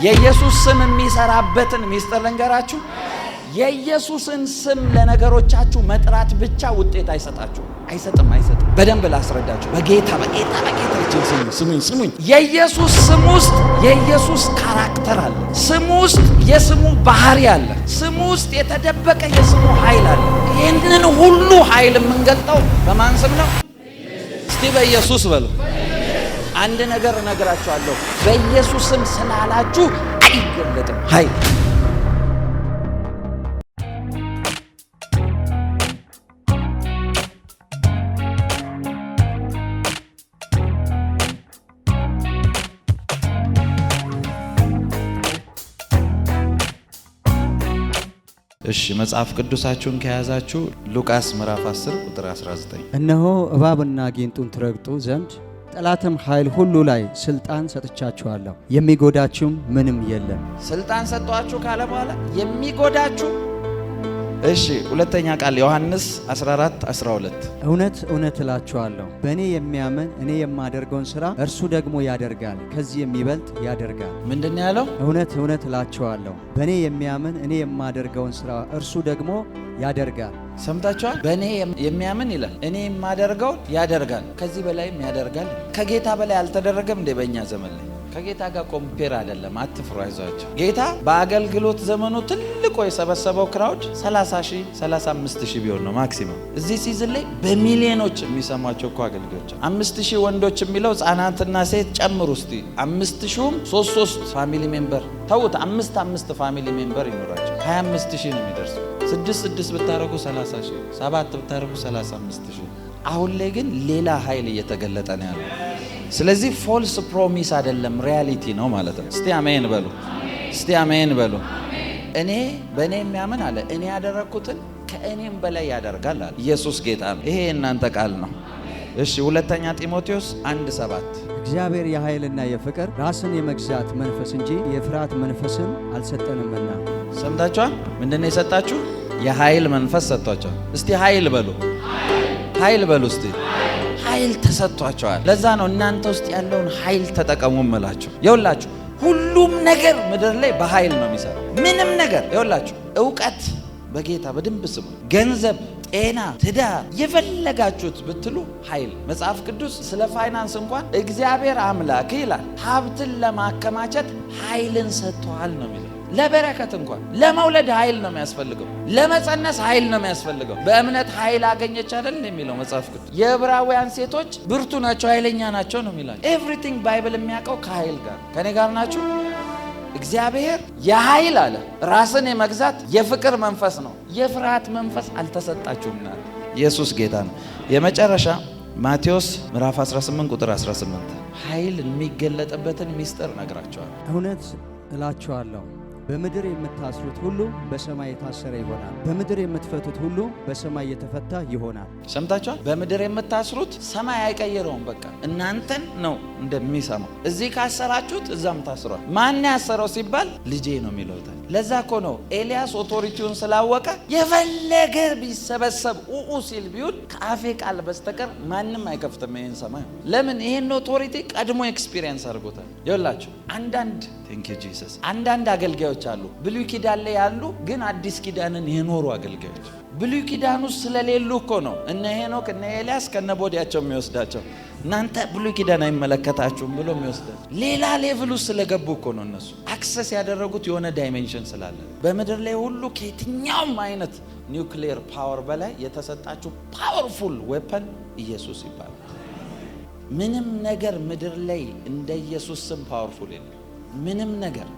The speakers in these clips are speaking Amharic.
የኢየሱስ ስም የሚሰራበትን ሚስጥር ልንገራችሁ። የኢየሱስን ስም ለነገሮቻችሁ መጥራት ብቻ ውጤት አይሰጣችሁ። አይሰጥም። በደንብ ላስረዳችሁ። በጌታ ስሙኝ። የኢየሱስ ስም ውስጥ የኢየሱስ ካራክተር አለ። ስሙ ውስጥ የስሙ ባህሪ አለ። ስሙ ውስጥ የተደበቀ የስሙ ኃይል አለ። ይህንን ሁሉ ኃይል የምንገልጠው በማን ስም ነው? እስቲ በኢየሱስ በሉ። አንድ ነገር እነግራችኋለሁ። በኢየሱስ ስም ስላላችሁ አይገለጥም ኃይል። እሺ መጽሐፍ ቅዱሳችሁን ከያዛችሁ ሉቃስ ምዕራፍ 10 ቁጥር 19 እነሆ እባብና ጊንጡን ትረግጡ ዘንድ ጠላትም ኃይል ሁሉ ላይ ስልጣን ሰጥቻችኋለሁ፣ የሚጎዳችሁም ምንም የለም። ስልጣን ሰጥቷችሁ ካለ በኋላ የሚጎዳችሁ እሺ ሁለተኛ ቃል ዮሐንስ 14:12 እውነት እውነት እላችኋለሁ በእኔ የሚያምን እኔ የማደርገውን ሥራ እርሱ ደግሞ ያደርጋል፣ ከዚህ የሚበልጥ ያደርጋል። ምንድን ነው ያለው? እውነት እውነት እላችኋለሁ በእኔ የሚያምን እኔ የማደርገውን ሥራ እርሱ ደግሞ ያደርጋል። ሰምታችኋል? በእኔ የሚያምን ይላል እኔ የማደርገውን ያደርጋል፣ ከዚህ በላይም ያደርጋል። ከጌታ በላይ አልተደረገም እንዴ? በእኛ ዘመን ላይ ከጌታ ጋር ኮምፔር አይደለም። አትፍሩ፣ አይዟቸው። ጌታ በአገልግሎት ዘመኑ ትልቁ የሰበሰበው ክራውድ 30,000 35,000 ቢሆን ነው ማክሲመም። እዚህ ሲዝን ላይ በሚሊዮኖች የሚሰማቸው እኮ አገልጋዮች 5,000 ወንዶች የሚለው ሕፃናትና ሴት ጨምሩ እስቲ 5,000ም 3 ፋሚሊ ሜምበር ተውት። 5 ፋሚሊ ሜምበር ይኖራቸው 25,000 ነው የሚደርሱ። 6 ብታረጉ 30,000፣ 7 ብታረጉ 35,000። አሁን ላይ ግን ሌላ ኃይል እየተገለጠ ነው ያለው። ስለዚህ ፎልስ ፕሮሚስ አይደለም፣ ሪያሊቲ ነው ማለት ነው። እስቲ አሜን በሉ። እስቲ አሜን በሉ። እኔ በእኔ የሚያምን አለ እኔ ያደረግኩትን ከእኔም በላይ ያደርጋል አለ። ኢየሱስ ጌታ ነው። ይሄ የእናንተ ቃል ነው። እሺ ሁለተኛ ጢሞቴዎስ 1:7 እግዚአብሔር የኃይልና የፍቅር ራስን የመግዛት መንፈስ እንጂ የፍርሃት መንፈስን አልሰጠንምና። ሰምታችኋል? ምንድነው የሰጣችሁ? የኃይል መንፈስ ሰጥቷቸዋል። እስቲ ኃይል በሉ። ኃይል በሉ እስቲ። ኃይል ተሰጥቷቸዋል። ለዛ ነው እናንተ ውስጥ ያለውን ኃይል ተጠቀሙ እምላችሁ። ይኸውላችሁ ሁሉም ነገር ምድር ላይ በኃይል ነው የሚሰራው። ምንም ነገር ይኸውላችሁ፣ እውቀት በጌታ በደንብ ስሙ። ገንዘብ፣ ጤና፣ ትዳር የፈለጋችሁት ብትሉ ኃይል። መጽሐፍ ቅዱስ ስለ ፋይናንስ እንኳን እግዚአብሔር አምላክ ይላል ሀብትን ለማከማቸት ኃይልን ሰጥቷል ነው የሚለው። ለበረከት እንኳን ለመውለድ ኃይል ነው የሚያስፈልገው። ለመጸነስ ኃይል ነው የሚያስፈልገው። በእምነት ኃይል አገኘች አይደል የሚለው መጽሐፍ ቅዱስ። የዕብራውያን ሴቶች ብርቱ ናቸው፣ ኃይለኛ ናቸው ነው የሚላቸው። ኤቭሪቲንግ ባይብል የሚያውቀው ከኃይል ጋር። ከኔ ጋር ናችሁ? እግዚአብሔር የኃይል አለ ራስን የመግዛት የፍቅር መንፈስ ነው። የፍርሃት መንፈስ አልተሰጣችሁም። ኢየሱስ ጌታ ነው። የመጨረሻ ማቴዎስ ምዕራፍ 18 ቁጥር 18 ኃይል የሚገለጥበትን ሚስጥር ነግራቸዋል። እውነት እላችኋለሁ በምድር የምታስሩት ሁሉ በሰማይ የታሰረ ይሆናል፣ በምድር የምትፈቱት ሁሉ በሰማይ የተፈታ ይሆናል። ሰምታችኋል? በምድር የምታስሩት ሰማይ አይቀይረውም። በቃ እናንተን ነው እንደሚሰማው። እዚህ ካሰራችሁት እዛም ታስሯል። ማን ያሰረው ሲባል ልጄ ነው የሚለው። ለዛ እኮ ነው ኤልያስ ኦቶሪቲውን ስላወቀ የፈለገ ቢሰበሰብ ኡኡ ሲል ቢውል ከአፌ ቃል በስተቀር ማንም አይከፍትም ይሄን ሰማይ። ለምን? ይሄን ኦቶሪቲ ቀድሞ ኤክስፒሪየንስ አድርጎታል። ይኸውላችሁ አንዳንድ አገልጋዮች አሉ ብሉይ ኪዳን ላይ ያሉ ግን አዲስ ኪዳንን የኖሩ አገልጋዮች። ብሉይ ኪዳን ውስጥ ስለሌሉ እኮ ነው እነ ሄኖክ እነ ኤልያስ ከነቦዲያቸው የሚወስዳቸው። እናንተ ብሉይ ኪዳን አይመለከታችሁም ብሎ የሚወስዳቸው ሌላ ሌቭል ውስጥ ስለገቡ እኮ ነው። እነሱ አክሰስ ያደረጉት የሆነ ዳይሜንሽን ስላለ። በምድር ላይ ሁሉ ከየትኛውም አይነት ኒውክሊየር ፓወር በላይ የተሰጣችሁ ፓወርፉል ዌፐን ኢየሱስ ይባላል። ምንም ነገር ምድር ላይ እንደ ኢየሱስ ስም ፓወርፉል የለም። ምንም ነገር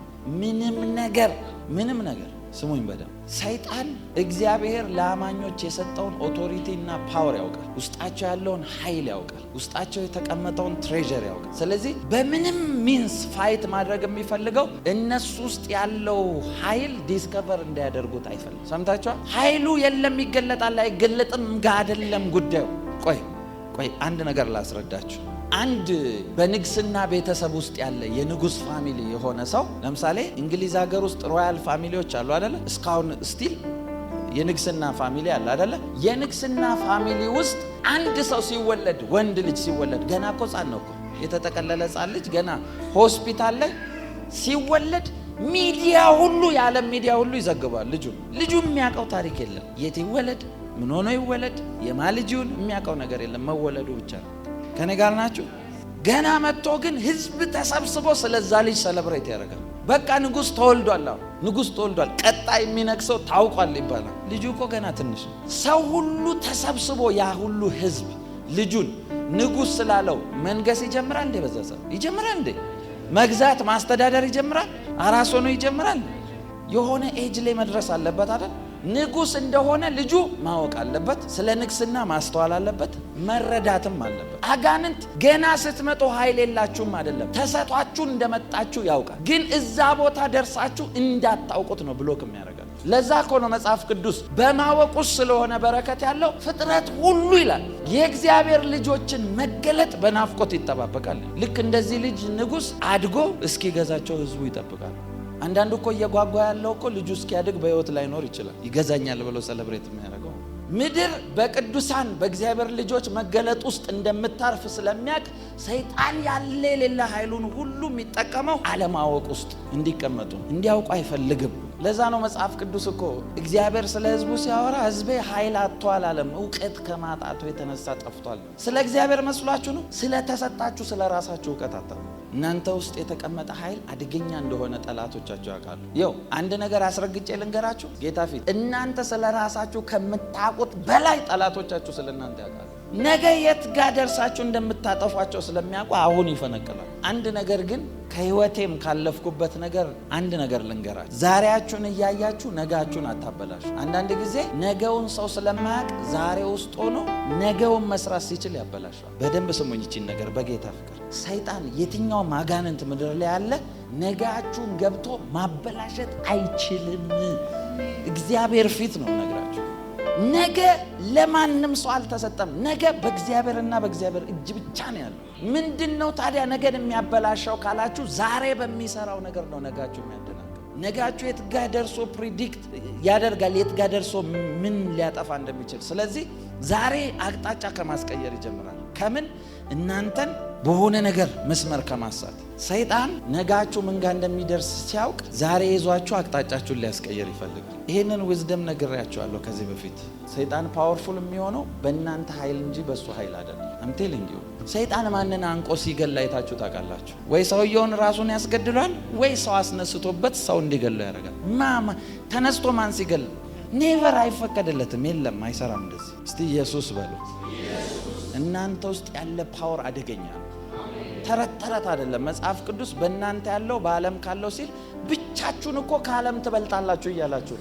ስሙኝ በደም ሰይጣን እግዚአብሔር ለአማኞች የሰጠውን ኦቶሪቲ እና ፓወር ያውቃል። ውስጣቸው ያለውን ኃይል ያውቃል። ውስጣቸው የተቀመጠውን ትሬዠር ያውቃል። ስለዚህ በምንም ሚንስ ፋይት ማድረግ የሚፈልገው እነሱ ውስጥ ያለው ኃይል ዲስከቨር እንዲያደርጉት አይፈልግም። ሰምታችኋል? ኃይሉ የለም ይገለጣል አይገለጥም ጋር አይደለም ጉዳዩ። ቆይ አንድ ነገር ላስረዳችሁ። አንድ በንግስና ቤተሰብ ውስጥ ያለ የንጉስ ፋሚሊ የሆነ ሰው ለምሳሌ እንግሊዝ ሀገር ውስጥ ሮያል ፋሚሊዎች አሉ አይደለ? እስካሁን ስቲል የንግስና ፋሚሊ አለ አይደለ? የንግስና ፋሚሊ ውስጥ አንድ ሰው ሲወለድ፣ ወንድ ልጅ ሲወለድ ገና እኮ ሕፃን ነው እኮ የተጠቀለለ ሕፃን ልጅ ገና ሆስፒታል ላይ ሲወለድ ሚዲያ ሁሉ የዓለም ሚዲያ ሁሉ ይዘግባል። ልጁ የሚያውቀው ታሪክ የለም። የት ይወለድ፣ ምን ሆኖ ይወለድ፣ የማን ልጅ ይሁን የሚያውቀው ነገር የለም። መወለዱ ብቻ ነው። ከኔ ጋር ናችሁ? ገና መጥቶ ግን ህዝብ ተሰብስቦ ስለዛ ልጅ ሰለብሬት ያደርጋል። በቃ ንጉስ ተወልዷል። ንጉስ ተወልዷል፣ ቀጣይ የሚነግሰው ታውቋል ይባላል። ልጁ እኮ ገና ትንሽ ነው። ሰው ሁሉ ተሰብስቦ ያ ሁሉ ህዝብ ልጁን ንጉስ ስላለው መንገስ ይጀምራል እንዴ? በዛ ሰዓት ይጀምራል እንዴ? መግዛት ማስተዳደር ይጀምራል? አራስ ሆኖ ይጀምራል? የሆነ ኤጅ ላይ መድረስ አለበት አይደል? ንጉስ እንደሆነ ልጁ ማወቅ አለበት። ስለ ንግስና ማስተዋል አለበት፣ መረዳትም አለበት። አጋንንት ገና ስትመጡ ኃይል የላችሁም አይደለም፣ ተሰጧችሁ እንደመጣችሁ ያውቃል። ግን እዛ ቦታ ደርሳችሁ እንዳታውቁት ነው ብሎክ የሚያደርጋል። ለዛ እኮ ነው መጽሐፍ ቅዱስ በማወቅ ውስጥ ስለሆነ በረከት ያለው ፍጥረት ሁሉ ይላል የእግዚአብሔር ልጆችን መገለጥ በናፍቆት ይጠባበቃል። ልክ እንደዚህ ልጅ ንጉስ አድጎ እስኪገዛቸው ህዝቡ ይጠብቃል። አንዳንዱ እኮ እየጓጓ ያለው እኮ ልጁ እስኪያድግ በህይወት ላይኖር ይችላል። ይገዛኛል ብሎ ሰለብሬት የሚያደርገው ምድር በቅዱሳን በእግዚአብሔር ልጆች መገለጥ ውስጥ እንደምታርፍ ስለሚያውቅ ሰይጣን ያለ የሌለ ኃይሉን ሁሉ የሚጠቀመው አለማወቅ ውስጥ እንዲቀመጡ እንዲያውቁ አይፈልግም። ለዛ ነው መጽሐፍ ቅዱስ እኮ እግዚአብሔር ስለ ህዝቡ ሲያወራ ህዝቤ ኃይል አጥቷል አለም። እውቀት ከማጣቱ የተነሳ ጠፍቷል። ስለ እግዚአብሔር መስሏችሁ ነው? ስለ ተሰጣችሁ ስለ ራሳችሁ እውቀት አጣ። እናንተ ውስጥ የተቀመጠ ኃይል አደገኛ እንደሆነ ጠላቶቻችሁ ያውቃሉ። ይኸው አንድ ነገር አስረግጬ ልንገራችሁ ጌታ ፊት፣ እናንተ ስለ ራሳችሁ ከምታውቁት በላይ ጠላቶቻችሁ ስለ እናንተ ያውቃሉ። ነገ የት ጋር ደርሳችሁ እንደምታጠፏቸው ስለሚያውቁ አሁን ይፈነቅላል። አንድ ነገር ግን ከህይወቴም ካለፍኩበት ነገር አንድ ነገር ልንገራችሁ። ዛሬያችሁን እያያችሁ ነጋችሁን አታበላሹ። አንዳንድ ጊዜ ነገውን ሰው ስለማያውቅ ዛሬ ውስጥ ሆኖ ነገውን መስራት ሲችል ያበላሻል። በደንብ ስሙኝ ይቺን ነገር በጌታ ፍቅር። ሰይጣን የትኛውም አጋንንት ምድር ላይ ያለ ነጋችሁን ገብቶ ማበላሸት አይችልም። እግዚአብሔር ፊት ነው ነግራችሁ። ነገ ለማንም ሰው አልተሰጠም። ነገ በእግዚአብሔርና በእግዚአብሔር እጅ ብቻ ነው ያለው። ምንድነው ታዲያ ነገን የሚያበላሻው ካላችሁ፣ ዛሬ በሚሰራው ነገር ነው ነጋችሁ የሚያደናግረው። ነጋችሁ የት ጋር ደርሶ ፕሪዲክት ያደርጋል፣ የት ጋር ደርሶ ምን ሊያጠፋ እንደሚችል። ስለዚህ ዛሬ አቅጣጫ ከማስቀየር ይጀምራል። ከምን? እናንተን በሆነ ነገር መስመር ከማሳት። ሰይጣን ነጋችሁ ምን ጋር እንደሚደርስ ሲያውቅ ዛሬ ይዟችሁ አቅጣጫችሁን ሊያስቀየር ይፈልጋል። ይሄንን ዊዝደም ነግሬያችኋለሁ ከዚህ በፊት። ሰይጣን ፓወርፉል የሚሆነው በእናንተ ኃይል እንጂ በሱ ኃይል አይደለም። አምቴሊንግ ዩ ሰይጣን ማንን አንቆ ሲገል አይታችሁ ታውቃላችሁ? ወይ ሰውየውን ራሱን ያስገድሏል፣ ወይ ሰው አስነስቶበት ሰው እንዲገለው ያደርጋል። ተነስቶ ማን ሲገል ኔቨር አይፈቀድለትም። የለም፣ አይሰራም እንደዚህ። እስቲ ኢየሱስ በሉ። እናንተ ውስጥ ያለ ፓወር አደገኛ ነው። ተረት ተረት አይደለም። መጽሐፍ ቅዱስ በእናንተ ያለው በዓለም ካለው ሲል ብቻችሁን እኮ ከዓለም ትበልጣላችሁ እያላችሁ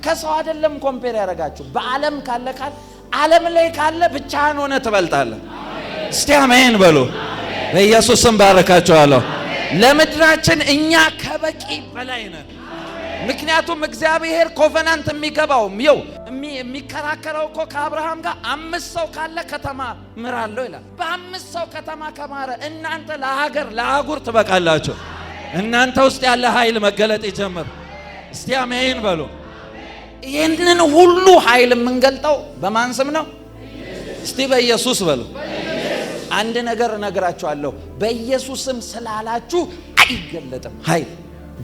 ከሰው አይደለም ኮምፔር ያደርጋችሁ። በዓለም ካለ ዓለም ላይ ካለ ብቻህን ሆነ ትበልጣለህ። እስቲ አሜን በሉ። በኢየሱስ ስም ባረካችኋለሁ። ለምድራችን እኛ ከበቂ በላይ ነን። ምክንያቱም እግዚአብሔር ኮቨናንት የሚገባው የሚከራከረው እኮ ከአብርሃም ጋር 5 ሰው ካለ ከተማ ምራለሁ ይላል። በ5 ሰው ከተማ ከማረ እናንተ ለሀገር ለአህጉር ትበቃላችሁ። እናንተ ውስጥ ያለ ኃይል መገለጥ ይጀምር። እስቲ አሜን በሉ። ይህንን ሁሉ ኃይል የምንገልጠው በማን ስም ነው? እስቲ በኢየሱስ በሉ። አንድ ነገር እነግራችኋለሁ። በኢየሱስም ስላላችሁ አይገለጥም ኃይል።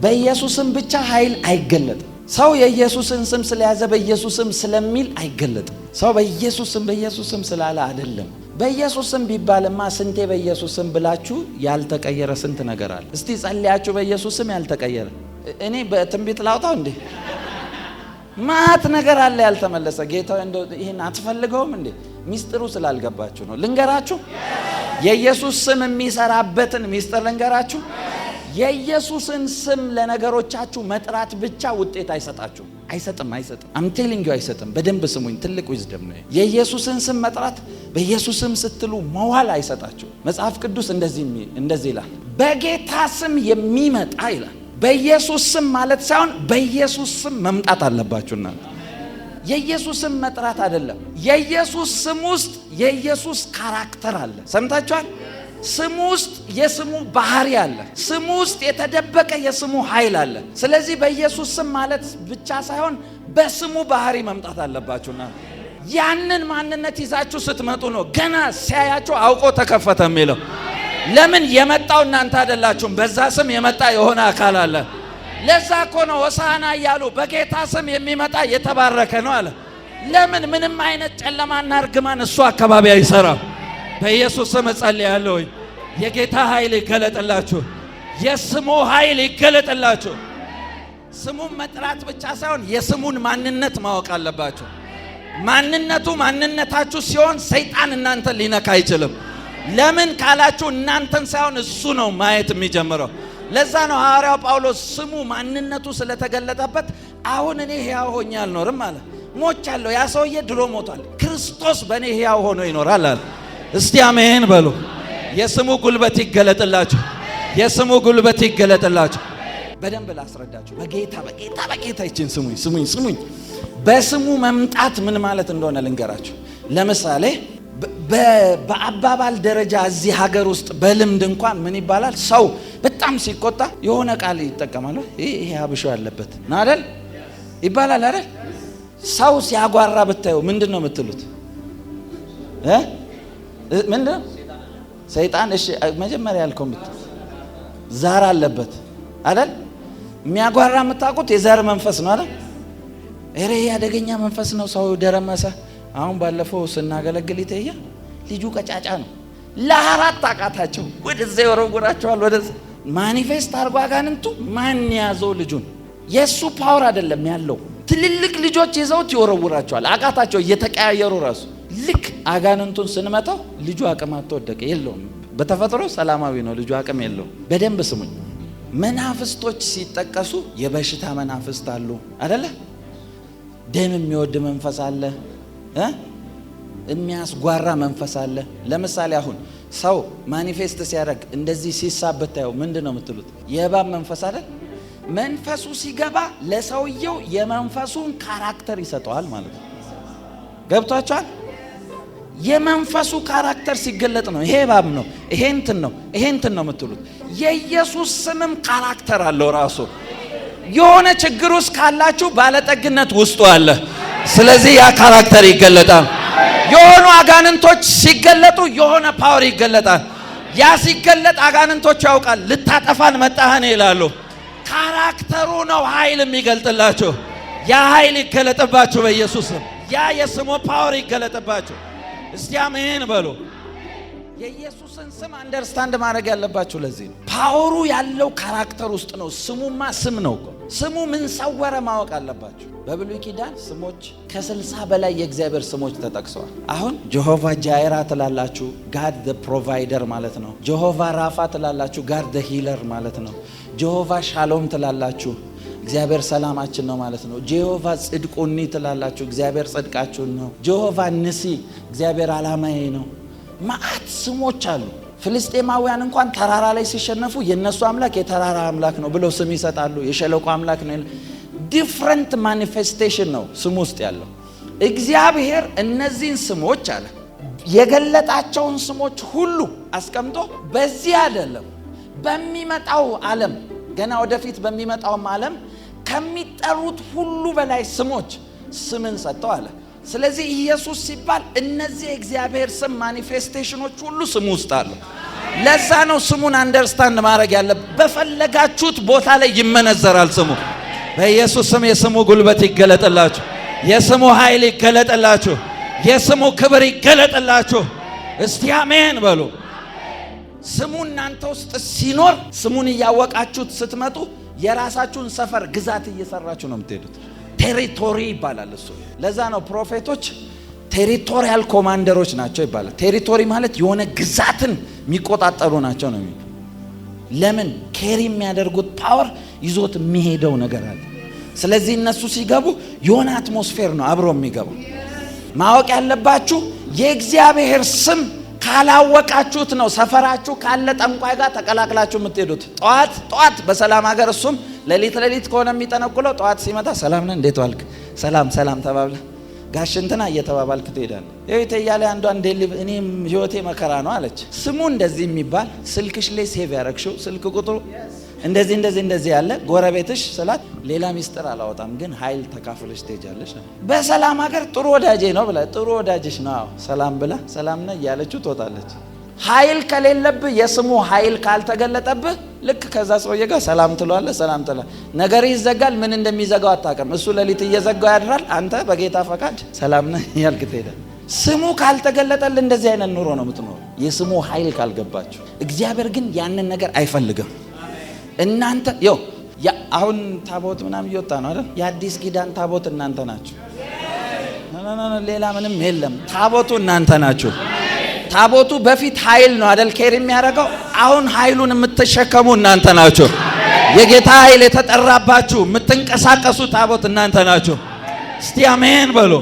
በኢየሱስም ብቻ ኃይል አይገለጥም። ሰው የኢየሱስን ስም ስለያዘ በኢየሱስም ስለሚል አይገለጥም። ሰው በኢየሱስም ስላለ አይደለም። በኢየሱስም ቢባልማ ስንቴ በኢየሱስም ብላችሁ ያልተቀየረ ስንት ነገር አለ። እስቲ ጸልያችሁ በኢየሱስም ያልተቀየረ እኔ በትንቢት ላውጣው እንዴ? ማት ነገር አለ ያልተመለሰ። ጌታ እንደው ይሄን አትፈልገውም እንዴ? ሚስጥሩ ስላልገባችሁ ነው። ልንገራችሁ፣ የኢየሱስ ስም የሚሰራበትን ሚስጥር ልንገራችሁ። የኢየሱስን ስም ለነገሮቻችሁ መጥራት ብቻ ውጤት አይሰጣችሁ። አይሰጥም። አም ቴሊንግ ዩ አይሰጥም። በደንብ ስሙኝ፣ ትልቅ ዊዝደም ነው። የኢየሱስን ስም መጥራት በኢየሱስም ስትሉ መዋል አይሰጣችሁ። መጽሐፍ ቅዱስ እንደዚህ ይላል፣ በጌታ ስም የሚመጣ ይላል። በኢየሱስ ስም ማለት ሳይሆን በኢየሱስ ስም መምጣት አለባችሁና የኢየሱስን መጥራት አይደለም። የኢየሱስ ስም ውስጥ የኢየሱስ ካራክተር አለ። ሰምታችኋል? ስሙ ውስጥ የስሙ ባህሪ አለ። ስሙ ውስጥ የተደበቀ የስሙ ኃይል አለ። ስለዚህ በኢየሱስ ስም ማለት ብቻ ሳይሆን በስሙ ባህሪ መምጣት አለባችሁና ያንን ማንነት ይዛችሁ ስትመጡ ነው ገና ሲያያችሁ አውቆ ተከፈተ የሚለው። ለምን የመጣው እናንተ አይደላችሁም። በዛ ስም የመጣ የሆነ አካል አለ። ለዛ እኮ ነው ሆሳዕና እያሉ በጌታ ስም የሚመጣ የተባረከ ነው አለ። ለምን ምንም አይነት ጨለማና እርግማን እሱ አካባቢ አይሰራም። በኢየሱስ ስም ጸልያለሁ። የጌታ ኃይል ይገለጥላችሁ። የስሙ ኃይል ይገለጥላችሁ። ስሙን መጥራት ብቻ ሳይሆን የስሙን ማንነት ማወቅ አለባችሁ። ማንነታችሁ ሲሆን ሰይጣን እናንተን ሊነካ አይችልም። ለምን ካላችሁ እናንተን ሳይሆን እሱ ነው ማየት የሚጀምረው። ለዛ ነው ሐዋርያው ጳውሎስ ስሙ ማንነቱ ስለተገለጠበት አሁን እኔ ሕያው ሆኜ አልኖርም አለ። ሞቻለሁ። ያ ሰውዬ ድሮ ሞቷል። ክርስቶስ በእኔ ሕያው ሆኖ ይኖራል አለ። እስቲ አሜን በሉ። የስሙ ጉልበት ይገለጥላችሁ። የስሙ ጉልበት ይገለጥላችሁ። በደንብ ላስረዳችሁ። በጌታ ይችን ስሙኝ። በስሙ መምጣት ምን ማለት እንደሆነ ልንገራችሁ። ለምሳሌ በአባባል ደረጃ እዚህ ሀገር ውስጥ በልምድ እንኳን ምን ይባላል? ሰው በጣም ሲቆጣ የሆነ ቃል ይጠቀማል። ይሄ አብሾ ያለበት ነው አይደል ይባላል አይደል? ሰው ሲያጓራ ብታዩ ምንድን ነው የምትሉት? ምንድን ነው? ሰይጣን። እሺ መጀመሪያ ያልከው ዛር አለበት አይደል? የሚያጓራ የምታውቁት የዛር መንፈስ ነው አይደል? እሬ ያደገኛ መንፈስ ነው። ሰው ደረመሰ። አሁን ባለፈው ስናገለግል ይተያ ልጁ ቀጫጫ ነው። ለአራት አቃታቸው ወደዛ ይወረውራቸዋል። ወደዛ ማኒፌስት አርጓ አጋንንቱ ማን ያዘው ልጁን? የሱ ፓወር አይደለም ያለው። ትልልቅ ልጆች ይዘውት ይወረውራቸዋል። አቃታቸው እየተቀያየሩ ራሱ። ልክ አጋንንቱን ስንመታው ልጁ አቅም አጥቶ የለውም። በተፈጥሮ ሰላማዊ ነው ልጁ፣ አቅም የለውም። በደንብ ስሙኝ። መናፍስቶች ሲጠቀሱ የበሽታ መናፍስት አሉ አይደለ? ደም የሚወድ መንፈስ አለ፣ የሚያስጓራ መንፈስ አለ። ለምሳሌ አሁን ሰው ማኒፌስት ሲያደርግ እንደዚህ ሲሳበት ታየው ምንድን ነው የምትሉት? የእባብ መንፈስ አይደል? መንፈሱ ሲገባ ለሰውየው የመንፈሱን ካራክተር ይሰጠዋል ማለት ነው። ገብቷችኋል? የመንፈሱ ካራክተር ሲገለጥ ነው ይሄ እባብ ነው፣ ይሄ እንትን ነው፣ ይሄ እንትን ነው የምትሉት። የኢየሱስ ስምም ካራክተር አለው ራሱ። የሆነ ችግር ውስጥ ካላችሁ ባለጠግነት ውስጡ አለ። ስለዚህ ያ ካራክተር ይገለጣል። የሆኑ አጋንንቶች ሲገለጡ የሆነ ፓወር ይገለጣል። ያ ሲገለጥ አጋንንቶች ያውቃል ልታጠፋን መጣህን ይላሉ። ካራክተሩ ነው ኃይል የሚገልጥላችሁ። ያ ኃይል ይገለጥባችሁ በኢየሱስ ስም። ያ የስሙ ፓወር ይገለጥባችሁ። እስቲ አሜን በሉ። የኢየሱስን ስም አንደርስታንድ ማድረግ ያለባችሁ ለዚህ ነው። ፓወሩ ያለው ካራክተር ውስጥ ነው። ስሙማ ስም ነው እኮ። ስሙ ምን ሰወረ ማወቅ አለባችሁ። በብሉይ ኪዳን ስሞች ከ60 በላይ የእግዚአብሔር ስሞች ተጠቅሰዋል። አሁን ጀሆቫ ጃይራ ትላላችሁ፣ ጋድ ዘ ፕሮቫይደር ማለት ነው። ጀሆቫ ራፋ ትላላችሁ፣ ጋድ ዘ ሂለር ማለት ነው። ጀሆቫ ሻሎም ትላላችሁ፣ እግዚአብሔር ሰላማችን ነው ማለት ነው። ጀሆቫ ጽድቁኒ ትላላችሁ፣ እግዚአብሔር ጽድቃችን ነው። ጀሆቫ ንሲ፣ እግዚአብሔር ዓላማዬ ነው። ማአት ስሞች አሉ። ፍልስጤማውያን እንኳን ተራራ ላይ ሲሸነፉ የነሱ አምላክ የተራራ አምላክ ነው ብለው ስም ይሰጣሉ። የሸለቆ አምላክ ነው። ዲፍረንት ማኒፌስቴሽን ነው ስም ውስጥ ያለው። እግዚአብሔር እነዚህን ስሞች አለ የገለጣቸውን ስሞች ሁሉ አስቀምጦ በዚህ አይደለም በሚመጣው ዓለም ገና ወደፊት በሚመጣውም ዓለም ከሚጠሩት ሁሉ በላይ ስሞች ስምን ሰጠው አለ። ስለዚህ ኢየሱስ ሲባል እነዚህ እግዚአብሔር ስም ማኒፌስቴሽኖች ሁሉ ስሙ ውስጥ አሉ። ለዛ ነው ስሙን አንደርስታንድ ማድረግ ያለ። በፈለጋችሁት ቦታ ላይ ይመነዘራል ስሙ። በኢየሱስ ስም የስሙ ጉልበት ይገለጥላችሁ። የስሙ ኃይል ይገለጥላችሁ። የስሙ ክብር ይገለጥላችሁ። እስቲ አሜን በሉ። ስሙ እናንተ ውስጥ ሲኖር ስሙን እያወቃችሁት ስትመጡ የራሳችሁን ሰፈር ግዛት እየሰራችሁ ነው የምትሄዱት። ቴሪቶሪ ይባላል እሱ። ለዛ ነው ፕሮፌቶች ቴሪቶሪያል ኮማንደሮች ናቸው ይባላል። ቴሪቶሪ ማለት የሆነ ግዛትን የሚቆጣጠሩ ናቸው ነው የሚለው። ለምን? ኬሪ የሚያደርጉት ፓወር ይዞት የሚሄደው ነገር አለ። ስለዚህ እነሱ ሲገቡ የሆነ አትሞስፌር ነው አብሮ የሚገባው። ማወቅ ያለባችሁ የእግዚአብሔር ስም ካላወቃችሁት ነው ሰፈራችሁ ካለ ጠንቋይ ጋር ተቀላቅላችሁ የምትሄዱት። ጠዋት በሰላም ሀገር እሱም ሌሊት ከሆነ የሚጠነቁለው ጠዋት ሲመጣ ሰላም ነህ እንዴት ዋልክ ሰላም ተባብለ ጋሽ እንትና እየተባባልክ ትሄዳለህ። ይሄ ተያለ አንዷን እኔም ህይወቴ መከራ ነው አለች። ስሙ እንደዚህ የሚባል ስልክሽ ላይ ሴቭ ያረግሽው ስልክ ቁጥሩ እንደዚህ ያለ ጎረቤትሽ ስላት ሌላ ሚስጥር አላወጣም ግን ኃይል ተካፍለሽ ትሄጃለሽ። በሰላም ሀገር ጥሩ ወዳጄ ነው ብላ ጥሩ ወዳጅሽ ነው ሰላም ብላ ሰላም ነህ እያለችው ትወጣለች። ኃይል ከሌለብህ የስሙ ኃይል ካልተገለጠብህ ልክ ከዛ ሰውዬ ጋር ሰላም ትለዋለህ፣ ሰላም ትላለህ። ነገር ይዘጋል። ምን እንደሚዘጋው አታውቅም። እሱ ሌሊት እየዘጋው ያድራል። አንተ በጌታ ፈቃድ ሰላም ነህ ያልክ ትሄዳለህ። ስሙ ካልተገለጠልህ እንደዚህ አይነት ኑሮ ነው የምትኖረው፣ የስሙ ኃይል ካልገባችሁ። እግዚአብሔር ግን ያንን ነገር አይፈልግም። እናንተ አሁን ታቦት ምናምን እየወጣ ነው አይደል? የአዲስ ኪዳን ታቦት እናንተ ናችሁ። ሌላ ምንም የለም። ታቦቱ እናንተ ናችሁ። ታቦቱ በፊት ኃይል ነው አይደል ኬር የሚያደርገው። አሁን ኃይሉን የምትሸከሙ እናንተ ናችሁ። የጌታ ኃይል የተጠራባችሁ የምትንቀሳቀሱ ታቦት እናንተ ናችሁ። እስቲ አሜን በሉ።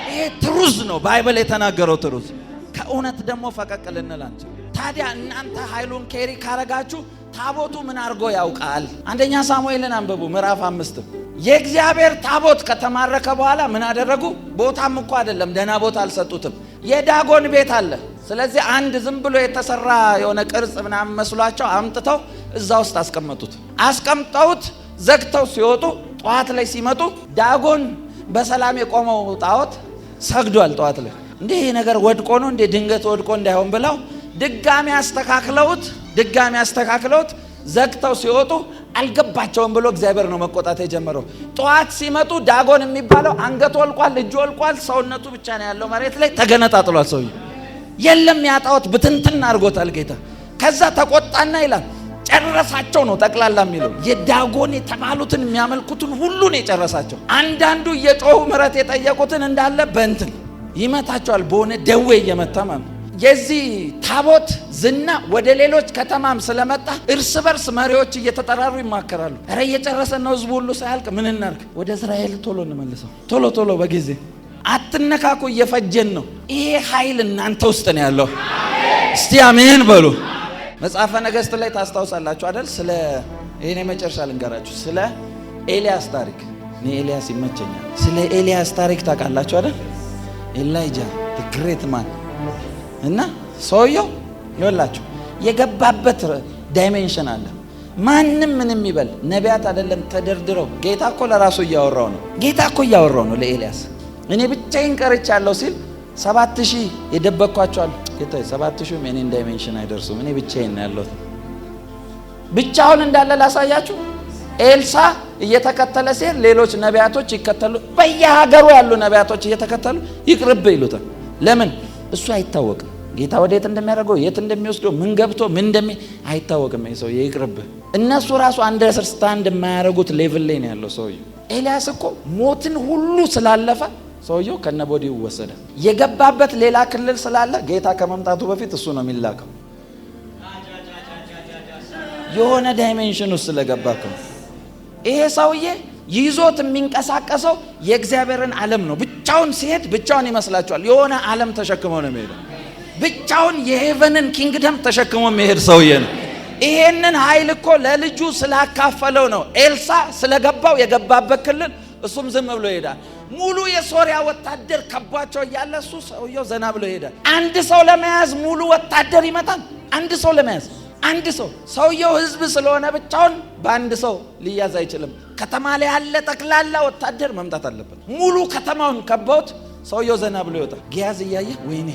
ይሄ ትሩዝ ነው፣ ባይብል የተናገረው ትሩዝ። ከእውነት ደግሞ ፈቀቅ ልንል አንችልም። ታዲያ እናንተ ኃይሉን ኬሪ ካረጋችሁ ታቦቱ ምን አድርጎ ያውቃል? አንደኛ ሳሙኤልን አንብቡ ምዕራፍ 5። የእግዚአብሔር ታቦት ከተማረከ በኋላ ምን አደረጉ? ቦታም እኮ አይደለም ደህና ቦታ አልሰጡትም። የዳጎን ቤት አለ። ስለዚህ አንድ ዝም ብሎ የተሰራ የሆነ ቅርጽ ምናምን መስሏቸው አምጥተው እዛ ውስጥ አስቀመጡት። አስቀምጠውት ዘግተው ሲወጡ ጠዋት ላይ ሲመጡ ዳጎን በሰላም የቆመው ጣዖት ሰግዷል። ጠዋት ላይ እንዴ ይሄ ነገር ወድቆ ነው እንዴ ድንገት ወድቆ እንዳይሆን ብለው ድጋሚ አስተካክለውት ዘግተው ሲወጡ አልገባቸውም ብሎ እግዚአብሔር ነው መቆጣት የጀመረው። ጠዋት ሲመጡ ዳጎን የሚባለው አንገቱ ወልቋል፣ እጁ ወልቋል፣ ሰውነቱ ብቻ ነው ያለው መሬት ላይ ተገነጣጥሏል። ሰውዬ የለም ያጣውት ብትንትን አድርጎታል ጌታ። ከዛ ተቆጣና ይላል ጨረሳቸው ነው ጠቅላላ የሚለው። የዳጎን የተባሉትን የሚያመልኩትን ሁሉ ነው የጨረሳቸው። አንዳንዱ እየጮሁ ምሕረት የጠየቁትን እንዳለ በእንትን ይመታቸዋል፣ በሆነ ደዌ እየመታ ማለት ነው። የዚህ ታቦት ዝና ወደ ሌሎች ከተማም ስለመጣ እርስ በርስ መሪዎች እየተጠራሩ ይማከራሉ። እረ እየጨረሰን ነው ህዝቡ ሁሉ ሳያልቅ ምን እናርግ? ወደ እስራኤል ቶሎ እንመልሰው፣ ቶሎ በጊዜ አትነካኩ፣ እየፈጀን ነው። ይሄ ኃይል እናንተ ውስጥ ነው ያለው። እስቲ አሜን በሉ። መጽሐፈ ነገሥት ላይ ታስታውሳላችሁ አይደል? ስለ ይሄኔ መጨረሻ ልንገራችሁ፣ ስለ ኤልያስ ታሪክ። እኔ ኤልያስ ይመቸኛል። ስለ ኤልያስ ታሪክ ታውቃላችሁ አይደል? ኤላይጃ ግሬት ማን እና ሰውየው ይወላችሁ የገባበት ዳይሜንሽን አለ። ማንም ምንም ይበል ነቢያት አይደለም ተደርድረው ጌታ እኮ ለራሱ እያወራው ነው ለኤልያስ። እኔ ብቻዬን ቀርቻለሁ ሲል 7000 የደበቅኳቸው አሉ። ጌታ 7000 የኔን ዳይሜንሽን አይደርሱም፣ እኔ ብቻዬን ያለሁት። ብቻውን እንዳለ ላሳያችሁ። ኤልሳ እየተከተለ ሲል ሌሎች ነቢያቶች ይከተሉ፣ በየሀገሩ ያሉ ነቢያቶች እየተከተሉ ይቅርብ ይሉታል። ለምን? እሱ አይታወቅም። ጌታ ወዴት እንደሚያደርገው የት እንደሚወስደው ምን ገብቶ ምን አይታወቅም። ይሄ ሰው ይቅርብ። እነሱ ራሱ አንደርስታንድ የማያደርጉት ሌቭል ላይ ነው ያለው ሰውየው። ኤልያስ እኮ ሞትን ሁሉ ስላለፈ ሰውየው ከነቦዲው ወሰደ። የገባበት ሌላ ክልል ስላለ ጌታ ከመምጣቱ በፊት እሱ ነው የሚላከው። የሆነ ዳይሜንሽን ውስጥ ስለገባከ ይሄ ሰውዬ ይዞት የሚንቀሳቀሰው የእግዚአብሔርን ዓለም ነው። ብቻውን ሲሄድ ብቻውን ይመስላችኋል? የሆነ ዓለም ተሸክሞ ነው የሚሄደው። ብቻውን የሄቨንን ኪንግደም ተሸክሞ የሚሄድ ሰውዬ ነው። ይሄንን ኃይል እኮ ለልጁ ስላካፈለው ነው። ኤልሳ ስለገባው የገባበት ክልል እሱም ዝም ብሎ ይሄዳል። ሙሉ የሶሪያ ወታደር ከቧቸው እያለ እሱ ሰውየው ዘና ብሎ ይሄዳል። አንድ ሰው ለመያዝ ሙሉ ወታደር ይመጣል። አንድ ሰው ሰውየው ህዝብ ስለሆነ ብቻውን በአንድ ሰው ሊያዝ አይችልም። ከተማ ላይ ያለ ጠቅላላ ወታደር መምጣት አለበት። ሙሉ ከተማውን ከበውት ሰውየው ዘና ብሎ ይወጣል። ጊያዝ እያየ ወይኔ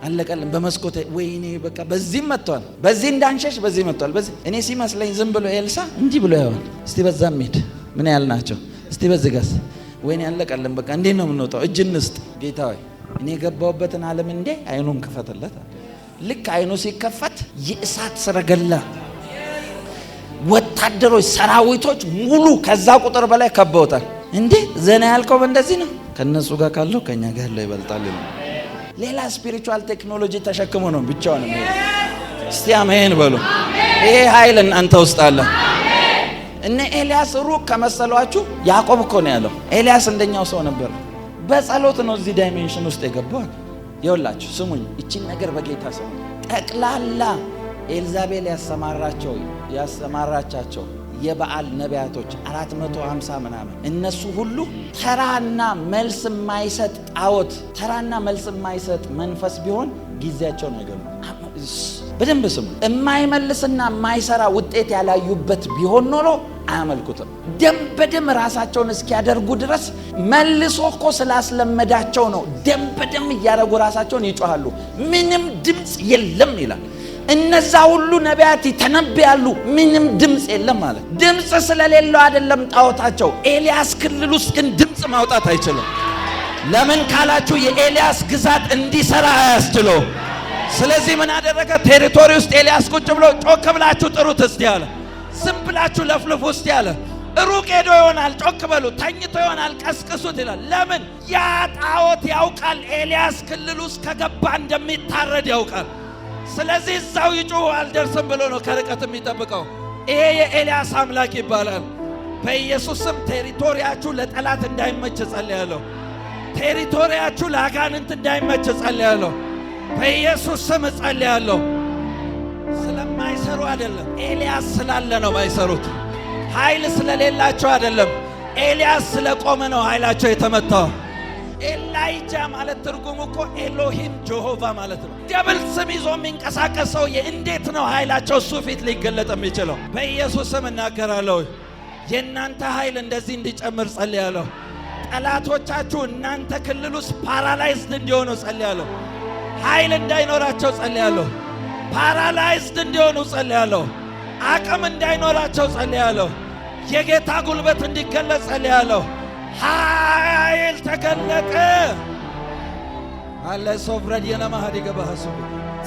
አለቀልን በመስኮት ወይኔ በቃ በዚህ መጥቷል፣ በዚህ እንዳንሸሽ በዚህ መጥቷል። በዚህ እኔ ሲመስለኝ ዝም ብሎ ኤልሳ እንዲህ ብሎ ያውን እስቲ በዛም ሄድ ምን ያህል ናቸው እስቲ በዚህ ጋስ ወይኔ አለቀልን በቃ እንዴት ነው የምንወጣው? እጅ እንስጥ ጌታ ሆይ እኔ የገባሁበትን ዓለም እንዴ አይኑን ክፈትለት። ልክ አይኑ ሲከፈት የእሳት ሰረገላ ወታደሮች ሰራዊቶች ሙሉ ከዛ ቁጥር በላይ ከበውታል። እንዴ ዘና ያልከው እንደዚህ ነው? ከነሱ ጋር ካለው ከኛ ጋር ያለው ይበልጣል። ሌላ ስፒሪቹዋል ቴክኖሎጂ ተሸክሞ ነው ብቻውን ነው። እስቲ አሜን በሉ። ይሄ ኃይል እናንተ ውስጥ አለ። እነ ኤልያስ ሩቅ ከመሰሏችሁ ያዕቆብ እኮ ነው ያለው። ኤልያስ እንደኛው ሰው ነበር። በጸሎት ነው እዚህ ዳይሜንሽን ውስጥ የገባው። ይኸውላችሁ ስሙኝ፣ እቺን ነገር በጌታ ሰው ጠቅላላ ኤልዛቤል ያሰማራቻቸው የበዓል ነቢያቶች 450 ምናምን እነሱ ሁሉ ተራና መልስ የማይሰጥ ጣዖት፣ ተራና መልስ የማይሰጥ መንፈስ ቢሆን ጊዜያቸው ነው። በደንብ ስሙ። የማይመልስና የማይሰራ ውጤት ያላዩበት ቢሆን ኖሮ አያመልኩትም። ደም በደም ራሳቸውን እስኪያደርጉ ድረስ መልሶ እኮ ስላስለመዳቸው ነው። ደም በደም እያደረጉ ራሳቸውን ይጮሃሉ፣ ምንም ድምፅ የለም ይላል። እነዛ ሁሉ ነቢያት ይተነብያሉ፣ ምንም ድምፅ የለም ማለት። ድምፅ ስለሌለው አይደለም ጣዖታቸው። ኤልያስ ክልል ውስጥ ግን ድምፅ ማውጣት አይችልም። ለምን ካላችሁ የኤልያስ ግዛት እንዲሰራ አያስችለው። ስለዚህ ምን አደረገ? ቴሪቶሪ ውስጥ ኤልያስ ቁጭ ብሎ ጮክ ብላችሁ ጥሩት እስቲ አለ። ዝም ብላችሁ ለፍልፉ እስቲ አለ። ሩቅ ሄዶ ይሆናል፣ ጮክ በሉ። ተኝቶ ይሆናል፣ ቀስቅሱት ይላል። ለምን? ያ ጣዖት ያውቃል ኤልያስ ክልል ውስጥ ከገባ እንደሚታረድ ያውቃል። ስለዚህ እዛው ይጮህ አልደርስም ብሎ ነው ከርቀት የሚጠብቀው። ይሄ የኤልያስ አምላክ ይባላል። በኢየሱስ ስም ቴሪቶሪያችሁ ለጠላት እንዳይመች ጸልያለሁ። ቴሪቶሪያችሁ ለአጋንንት እንዳይመች ጸልያለሁ። በኢየሱስ ስም ጸልያለሁ። ስለማይሰሩ አይደለም፣ ኤልያስ ስላለ ነው ማይሰሩት። ኃይል ስለሌላቸው አይደለም፣ ኤልያስ ስለቆመ ነው ኃይላቸው የተመታው። ኤላይጃ ማለት ትርጉሙ እኮ ኤሎሂም ጀሆቫ ማለት ነው። ደብል ስም ይዞ የሚንቀሳቀሰው እንዴት ነው ኃይላቸው እሱ ፊት ሊገለጥ የሚችለው? በኢየሱስ ስም እናገራለሁ። የእናንተ ኃይል እንደዚህ እንዲጨምር ጸልያለሁ። ጠላቶቻችሁ እናንተ ክልል ውስጥ ፓራላይዝድ እንዲሆኑ ጸልያለሁ። ኃይል እንዳይኖራቸው ጸልያለሁ። ፓራላይዝድ እንዲሆኑ ጸልያለሁ። አቅም እንዳይኖራቸው ጸልያለሁ። የጌታ ጉልበት እንዲገለጽ ጸልያለሁ። ኃይል ተገለጠ አለ ሶፍረድ የነማሃዲ ገባሱ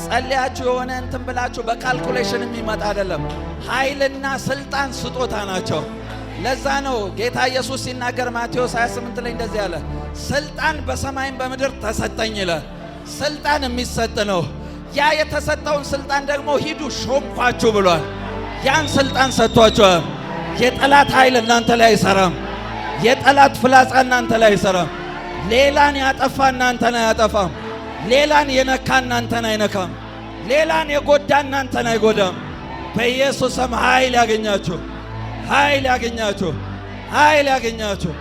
ጸልያችሁ የሆነ እንትን ብላችሁ በካልኩሌሽን የሚመጣ አይደለም። ኃይልና ስልጣን ስጦታ ናቸው። ለዛ ነው ጌታ ኢየሱስ ሲናገር ማቴዎስ 28 ላይ እንደዚህ አለ፣ ስልጣን በሰማይም በምድር ተሰጠኝ ይላል። ስልጣን የሚሰጥ ነው። ያ የተሰጠውን ስልጣን ደግሞ ሂዱ ሾምኳችሁ ብሏል። ያን ስልጣን ሰጥቷችኋል። የጠላት ኃይል እናንተ ላይ አይሰራም። የጠላት ፍላጻ እናንተ ላይ አይሰራም። ሌላን ያጠፋ እናንተን አያጠፋም። ሌላን የነካ እናንተን አይነካም። ሌላን የጎዳ እናንተን አይጎዳም። በኢየሱስም ኃይል ያገኛችሁ፣ ኃይል ያገኛችሁ፣ ኃይል ያገኛችሁ።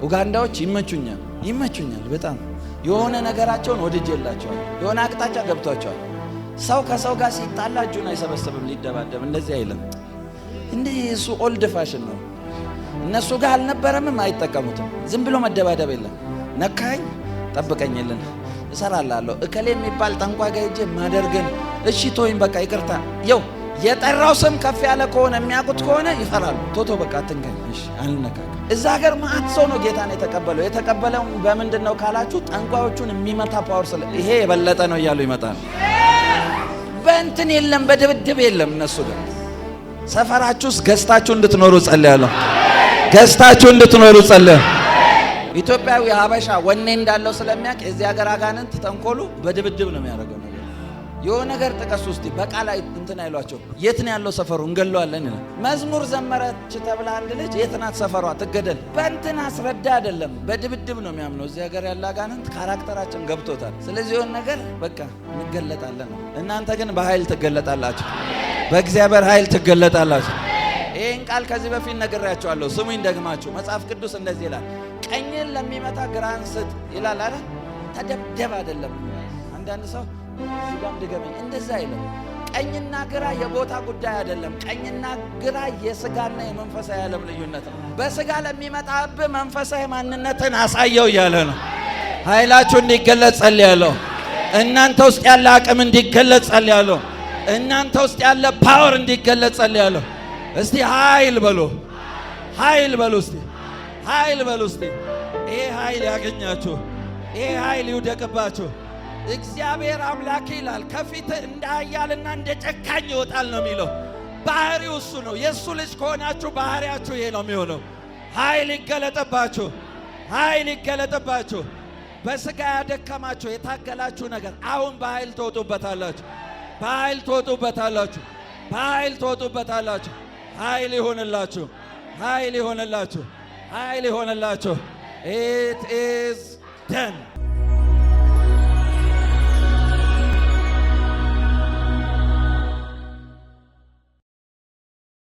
ኡጋንዳዎች ይመቹኛል በጣም የሆነ ነገራቸውን ወድጄላቸዋል። የሆነ አቅጣጫ ገብቷቸዋል። ሰው ከሰው ጋር ሲጣላ እጁን አይሰበስብም ሊደባደብ፣ እንደዚህ አይልም። እንዲህ እሱ ኦልድ ፋሽን ነው። እነሱ ጋር አልነበረምም፣ አይጠቀሙትም። ዝም ብሎ መደባደብ የለም። ነካኝ ጠብቀኝልን እሰራላለሁ። እከሌ የሚባል ጠንቋይ ጋር ሄጄ ማደርገን እሺ ቶይም በቃ ይቅርታ። ይው የጠራው ስም ከፍ ያለ ከሆነ የሚያውቁት ከሆነ ይፈራሉ። ቶቶ በቃ አትንገኝ፣ እሺ አልነካካ። እዛ ሀገር ማአት ሰው ነው ጌታን የተቀበለው። የተቀበለው በምንድን ነው ካላችሁ ጠንቋዮቹን የሚመታ ፓወር ስለ ይሄ የበለጠ ነው እያሉ ይመጣል። በእንትን የለም፣ በድብድብ የለም። እነሱ ጋር ሰፈራችሁ ውስጥ ገዝታችሁ እንድትኖሩ ጸልያለሁ። ገዝታችሁ እንድትኖሩ ጸልያለሁ። ኢትዮጵያዊ ሀበሻ ወኔ እንዳለው ስለሚያውቅ የዚህ ሀገር አጋንንት ተንኮሉ በድብድብ ነው የሚያደርገው ነገር። የሆነ ነገር ጥቀስ ውስጥ በቃል እንትን አይሏቸው። የት ነው ያለው ሰፈሩ እንገለዋለን ይላል። መዝሙር ዘመረች ተብላ አንድ ልጅ የት ናት ሰፈሯ ትገደል። በእንትን አስረዳ አይደለም፣ በድብድብ ነው የሚያምነው። እዚህ ሀገር ያለ አጋንንት ካራክተራችን ገብቶታል። ስለዚህ የሆነ ነገር በቃ እንገለጣለን ነው። እናንተ ግን በኃይል ትገለጣላችሁ፣ በእግዚአብሔር ኃይል ትገለጣላችሁ። ይህን ቃል ከዚህ በፊት ነግሬያቸዋለሁ። ስሙኝ ደግማችሁ። መጽሐፍ ቅዱስ እንደዚህ ይላል፣ ቀኝን ለሚመታ ግራህን ስጥ ይላል አይደል? ተደብደብ አይደለም። አንዳንድ ሰው እዚጋም ድገመኝ እንደዛ አይልም። ቀኝና ግራ የቦታ ጉዳይ አይደለም። ቀኝና ግራ የስጋና የመንፈሳዊ ዓለም ልዩነት ነው። በስጋ ለሚመጣብህ መንፈሳዊ ማንነትን አሳየው እያለ ነው። ኃይላችሁ እንዲገለጽ ጸልያለሁ። እናንተ ውስጥ ያለ አቅም እንዲገለጽ ጸልያለሁ። እናንተ ውስጥ ያለ ፓወር እንዲገለጽ ጸልያለሁ። እስቲ ኃይል በሉ፣ ኃይል በሉ፣ እስቲ ኃይል በሉ። እስቲ ይሄ ኃይል ያገኛችሁ፣ ይሄ ኃይል ይውደቅባችሁ። እግዚአብሔር አምላክ ይላል ከፊት እንደ ኃያልና እንደ ጨካኝ ይወጣል ነው የሚለው። ባህሪው እሱ ነው። የእሱ ልጅ ከሆናችሁ ባህሪያችሁ ይሄ ነው የሚሆነው። ኃይል ይገለጥባችሁ፣ ኃይል ይገለጥባችሁ። በስጋ ያደከማችሁ የታገላችሁ ነገር አሁን በኃይል ትወጡበታላችሁ፣ በኃይል ትወጡበታላችሁ፣ በኃይል ትወጡበታላችሁ። ኃይል ይሆንላችሁ፣ ኃይል ይሆንላችሁ፣ ኃይል ይሆንላችሁ። It is done.